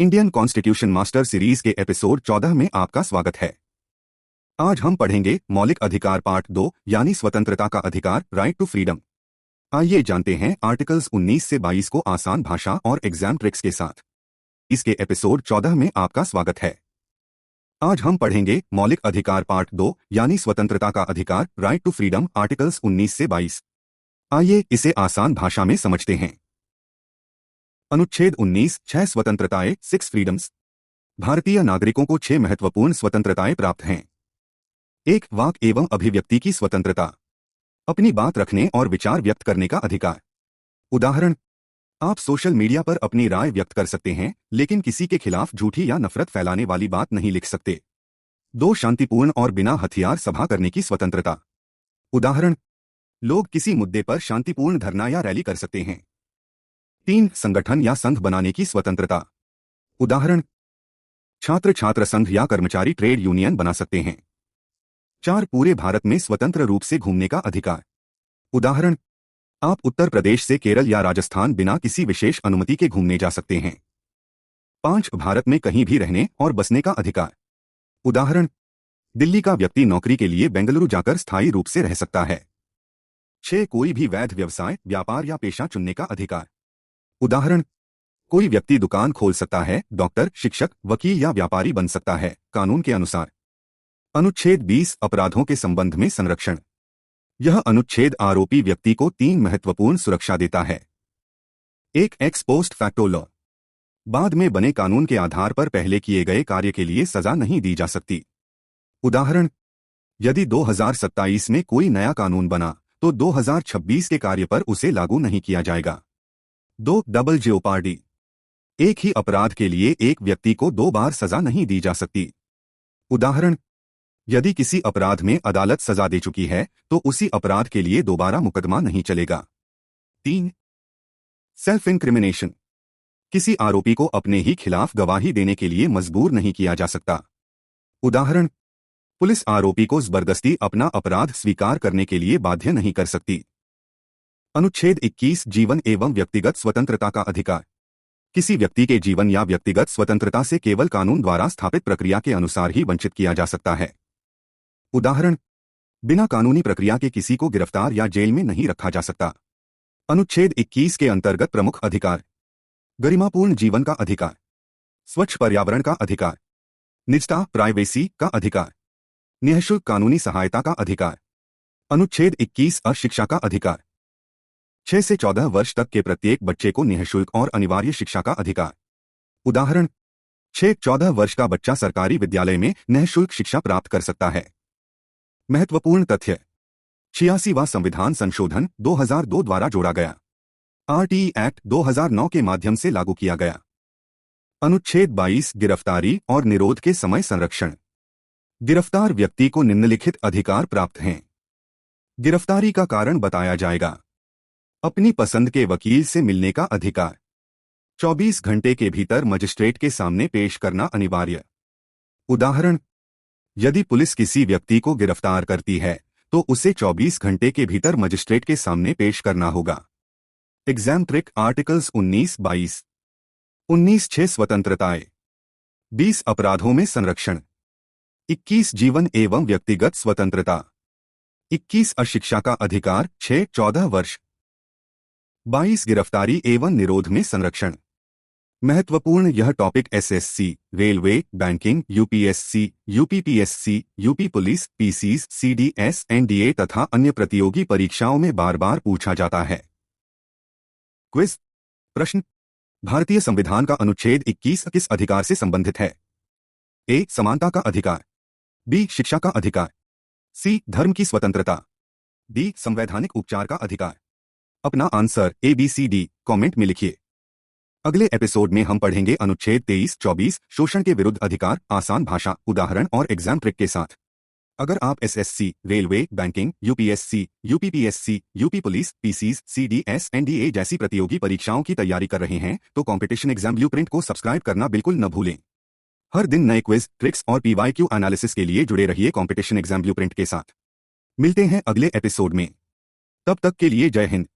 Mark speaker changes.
Speaker 1: Indian constitution master series के episode 14 में आपका स्वागत है। आज हम पढ़ेंगे मौलिक अधिकार पार्ट 2 यानी स्वतंत्रता का अधिकार, राइट टू फ्रीडम। आइए जानते हैं आर्टिकल्स 19 से 22 को आसान भाषा और एग्जाम ट्रिक्स के साथ। इसके एपिसोड 14 में आपका स्वागत है। आज हम पढ़ेंगे मौलिक अधिकार पार्ट 2 यानी स्वतंत्रता का अधिकार, राइट टू फ्रीडम, आर्टिकल्स 19 से 22। आइए इसे आसान भाषा में समझते हैं। अनुच्छेद 19, 6 स्वतंत्रताएं, 6 फ्रीडम्स। भारतीय नागरिकों को 6 महत्वपूर्ण स्वतंत्रताएं प्राप्त हैं। 1. वाक एवं अभिव्यक्ति की स्वतंत्रता, अपनी बात रखने और विचार व्यक्त करने का अधिकार। उदाहरण, आप सोशल मीडिया पर अपनी राय व्यक्त कर सकते हैं, लेकिन किसी के खिलाफ झूठी या नफरत फैलाने वाली बात नहीं लिख सकते। 2. शांतिपूर्ण और बिना हथियार सभा करने की स्वतंत्रता। उदाहरण, लोग किसी मुद्दे पर शांतिपूर्ण धरना या रैली कर सकते हैं। 3. संगठन या संघ बनाने की स्वतंत्रता। उदाहरण, छात्र छात्र संघ या कर्मचारी ट्रेड यूनियन बना सकते हैं। 4. पूरे भारत में स्वतंत्र रूप से घूमने का अधिकार। उदाहरण, आप उत्तर प्रदेश से केरल या राजस्थान बिना किसी विशेष अनुमति के घूमने जा सकते हैं। 5. भारत में कहीं भी रहने और बसने का अधिकार। उदाहरण, दिल्ली का व्यक्ति नौकरी के लिए बेंगलुरु जाकर स्थायी रूप से रह सकता है। 6. कोई भी वैध व्यवसाय, व्यापार या पेशा चुनने का अधिकार। उदाहरण, कोई व्यक्ति दुकान खोल सकता है, डॉक्टर, शिक्षक, वकील या व्यापारी बन सकता है, कानून के अनुसार। अनुच्छेद 20, अपराधों के संबंध में संरक्षण। यह अनुच्छेद आरोपी व्यक्ति को 3 महत्वपूर्ण सुरक्षा देता है। 1. एक्स पोस्ट फैक्टो लॉ, बाद में बने कानून के आधार पर पहले किए गए कार्य के लिए सजा नहीं दी जा सकती। उदाहरण, यदि 2027 में कोई नया कानून बना तो 2026 के कार्य पर उसे लागू नहीं किया जाएगा। 2. डबल जेओपार्डी, एक ही अपराध के लिए एक व्यक्ति को 2 बार सजा नहीं दी जा सकती। उदाहरण, यदि किसी अपराध में अदालत सजा दे चुकी है तो उसी अपराध के लिए दोबारा मुकदमा नहीं चलेगा। 3. सेल्फ इंक्रिमिनेशन, किसी आरोपी को अपने ही खिलाफ गवाही देने के लिए मजबूर नहीं किया जा सकता। उदाहरण, पुलिस आरोपी को जबरदस्ती अपना अपराध स्वीकार करने के लिए बाध्य नहीं कर सकती। अनुच्छेद 21, जीवन एवं व्यक्तिगत स्वतंत्रता का अधिकार। किसी व्यक्ति के जीवन या व्यक्तिगत स्वतंत्रता से केवल कानून द्वारा स्थापित प्रक्रिया के अनुसार ही वंचित किया जा सकता है। उदाहरण, बिना कानूनी प्रक्रिया के किसी को गिरफ्तार या जेल में नहीं रखा जा सकता। अनुच्छेद 21 के अंतर्गत प्रमुख अधिकार: गरिमापूर्ण जीवन का अधिकार, स्वच्छ पर्यावरण का अधिकार, निजता प्राइवेसी का अधिकार, निःशुल्क कानूनी सहायता का अधिकार। अनुच्छेद 21 शिक्षा का अधिकार। 6 से 14 वर्ष तक के प्रत्येक बच्चे को निःशुल्क और अनिवार्य शिक्षा का अधिकार। उदाहरण, 6-14 वर्ष का बच्चा सरकारी विद्यालय में निःशुल्क शिक्षा प्राप्त कर सकता है। महत्वपूर्ण तथ्य: 86वां संविधान संशोधन 2002 द्वारा जोड़ा गया। RTE एक्ट 2009 के माध्यम से लागू किया गया। अनुच्छेद 22, गिरफ्तारी और निरोध के समय संरक्षण। गिरफ्तार व्यक्ति को निम्नलिखित अधिकार प्राप्त हैं। गिरफ्तारी का कारण बताया जाएगा। अपनी पसंद के वकील से मिलने का अधिकार। 24 घंटे के भीतर मजिस्ट्रेट के सामने पेश करना अनिवार्य। उदाहरण, यदि पुलिस किसी व्यक्ति को गिरफ्तार करती है तो उसे 24 घंटे के भीतर मजिस्ट्रेट के सामने पेश करना होगा। Exam trick, articles 19-22। 19, 6 स्वतंत्रताएं। 20, अपराधों में संरक्षण। 21, जीवन एवं व्यक्तिगत स्वतंत्रता। 21, अशिक्षा का अधिकार, 6-14 वर्ष। 22, गिरफ्तारी एवं निरोध में संरक्षण। महत्वपूर्ण: यह topic SSC, railway, banking, UPSC, UPPSC, UP police, PCs, CDS, NDA तथा अन्य प्रतियोगी परीक्षाओं में बार बार पूछा जाता है। क्विज प्रश्न: भारतीय संविधान का अनुच्छेद 21 किस अधिकार से संबंधित है? A. समानता का अधिकार, B. शिक्षा का अधिकार, C. धर्म की स्वतंत्रता, D. संवैधानिक उपचार का अधिकार। अपना आंसर ABCD कमेंट में लिखिए। अगले एपिसोड में हम पढ़ेंगे अनुच्छेद 23-24, शोषण के विरुद्ध अधिकार, आसान भाषा, उदाहरण और एग्जाम ट्रिक के साथ। अगर आप SSC, railway, banking, UPSC, UPPSC, UP police, PCs, CDS, NDA जैसी प्रतियोगी परीक्षाओं की तैयारी कर रहे हैं तो कॉम्पिटिशन एग्जाम ब्लूप्रिंट को सब्सक्राइब करना बिल्कुल न भूलें। हर दिन नए क्विज, ट्रिक्स और PYQ एनालिसिस के लिए जुड़े रहिए कॉम्पिटिशन एग्जाम ब्लूप्रिंट के साथ। मिलते हैं अगले एपिसोड में। तब तक के लिए जय हिंद।